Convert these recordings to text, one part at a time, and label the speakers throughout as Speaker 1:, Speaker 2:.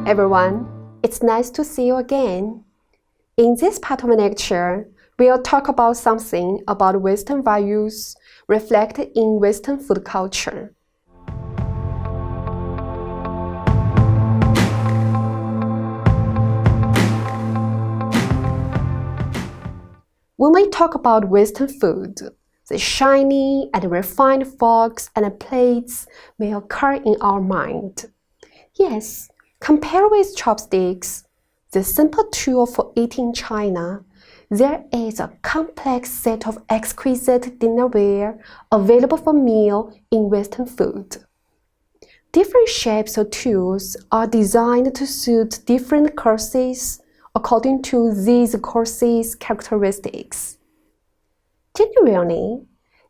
Speaker 1: everyone, it's nice to see you again. In this part of the lecture, we'll talk about something about Western values reflected in Western food culture. When we talk about Western food, the shiny and refined forks and plates may occur in our mind. Yes, compared with chopsticks, the simple tool for eating in China, there is a complex set of exquisite dinnerware available for meal in Western food. Different shapes of tools are designed to suit different courses according to these courses' characteristics. Generally,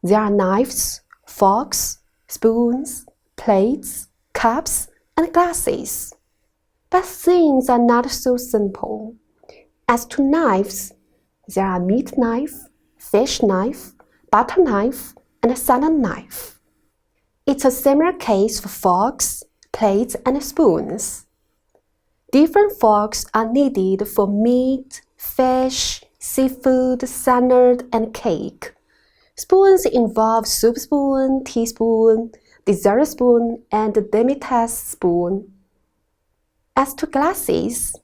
Speaker 1: there are knives, forks, spoons, plates, cups, and glasses. But things are not so simple. As to knives, there are meat knife, fish knife, butter knife, and salad knife. It's a similar case for forks, plates, and spoons. Different forks are needed for meat, fish, seafood, salad, and cake. Spoons involve soup spoon, teaspoon, dessert spoon, and demi-tasse spoon. As to glasses,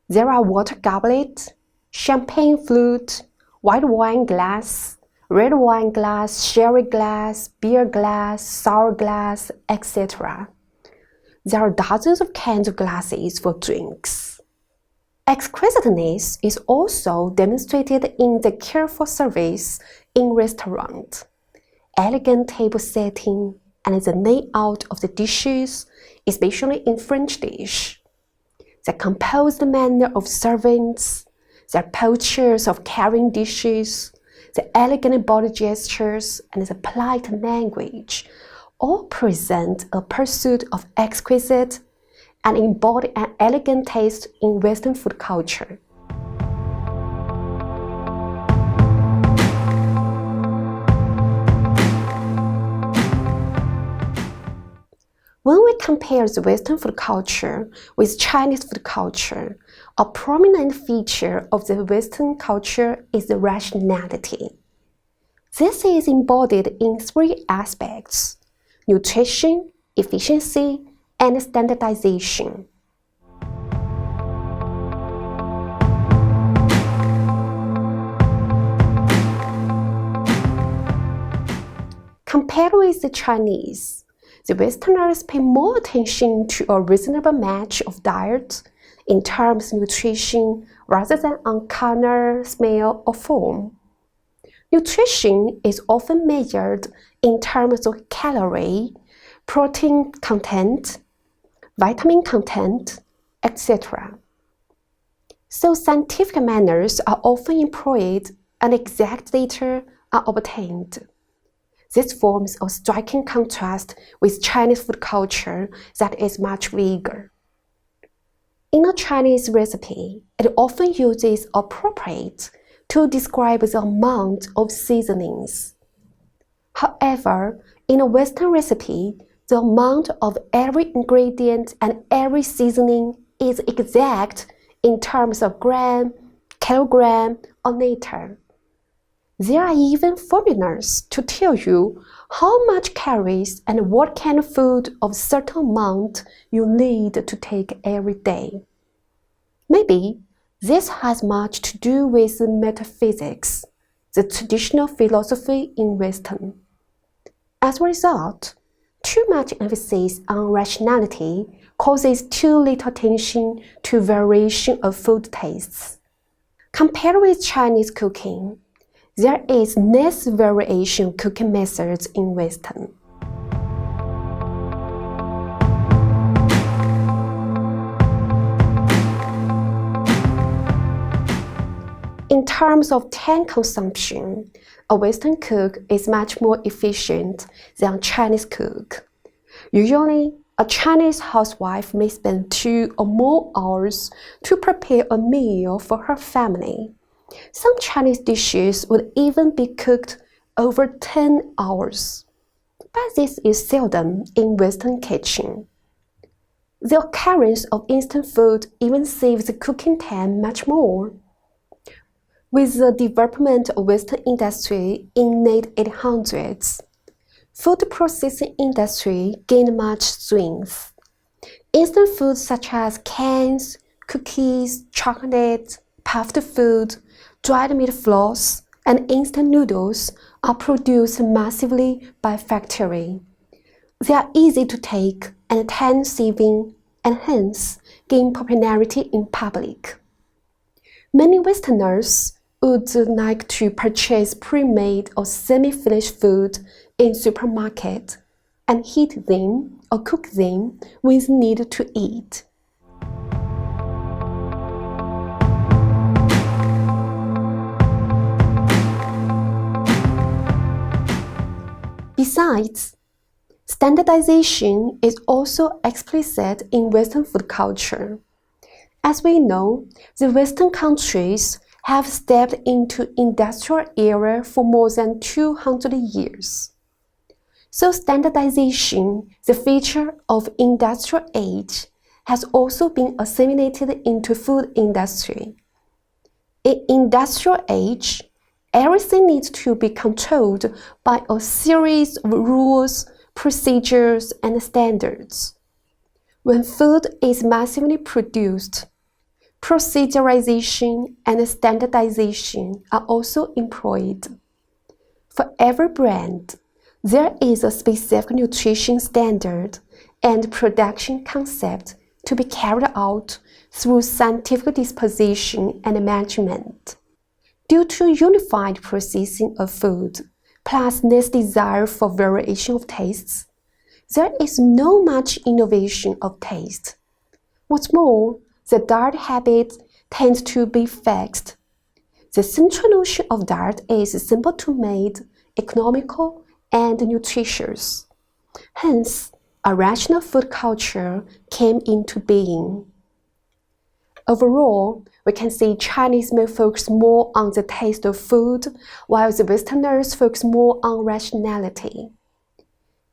Speaker 1: there are water goblet, champagne flute, white wine glass, red wine glass, sherry glass, beer glass, sour glass, etc. There are dozens of kinds of glasses for drinks. Exquisiteness is also demonstrated in the careful service in restaurants, elegant table setting, and the layout of the dishes, especially in French dish. The composed manner of servants, the postures of carrying dishes, the elegant body gestures, and the polite language all present a pursuit of exquisite and embody an elegant taste in Western food culture. When we compare the Western food culture with Chinese food culture, a prominent feature of the Western culture is the rationality. This is embodied in three aspects: nutrition, efficiency, and standardization. Compared with the Chinese, the Westerners pay more attention to a reasonable match of diet in terms of nutrition rather than on color, smell, or form. Nutrition is often measured in terms of calorie, protein content, vitamin content, etc. So scientific manners are often employed and exact data are obtained. This forms a striking contrast with Chinese food culture that is much vaguer. In a Chinese recipe, it often uses appropriate to describe the amount of seasonings. However, in a Western recipe, the amount of every ingredient and every seasoning is exact in terms of gram, kilogram, or liter. There are even formulas to tell you how much calories and what kind of food of certain amount you need to take every day. Maybe this has much to do with metaphysics, the traditional philosophy in Western. As a result, too much emphasis on rationality causes too little attention to variation of food tastes. Compared with Chinese cooking, there is less variation of cooking methods in Western. In terms of time consumption, a Western cook is much more efficient than a Chinese cook. Usually, a Chinese housewife may spend 2 or more hours to prepare a meal for her family. Some Chinese dishes would even be cooked over 10 hours. But this is seldom in Western kitchen. The occurrence of instant food even saves cooking time much more. With the development of Western industry in late 1800s, food processing industry gained much strength. Instant foods such as cans, cookies, chocolate, puffed food, dried meat floss, and instant noodles are produced massively by factory. They are easy to take and time-saving and hence gain popularity in public. Many Westerners would like to purchase pre-made or semi-finished food in supermarket and heat them or cook them when needed to eat. Besides, standardization is also explicit in Western food culture. As we know, the Western countries have stepped into industrial era for more than 200 years. So standardization, the feature of industrial age, has also been assimilated into food industry. In industrial age, everything needs to be controlled by a series of rules, procedures, and standards. When food is massively produced, procedurization and standardization are also employed. For every brand, there is a specific nutrition standard and production concept to be carried out through scientific disposition and management. Due to unified processing of food, plus this desire for variation of tastes, there is no much innovation of taste. What's more, the diet habit tends to be fixed. The central notion of diet is simple to make, economical, and nutritious. Hence, a rational food culture came into being. Overall, we can see Chinese may focus more on the taste of food, while the Westerners focus more on rationality.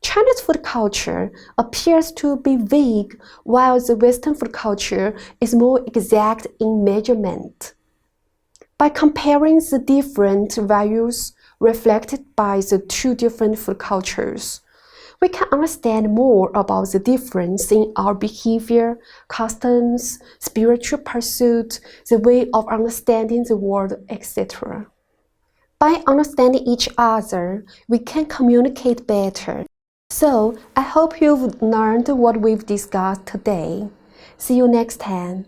Speaker 1: China's food culture appears to be vague, while the Western food culture is more exact in measurement. By comparing the different values reflected by the two different food cultures, we can understand more about the difference in our behavior, customs, spiritual pursuit, the way of understanding the world, etc. By understanding each other, we can communicate better. So, I hope you've learned what we've discussed today. See you next time.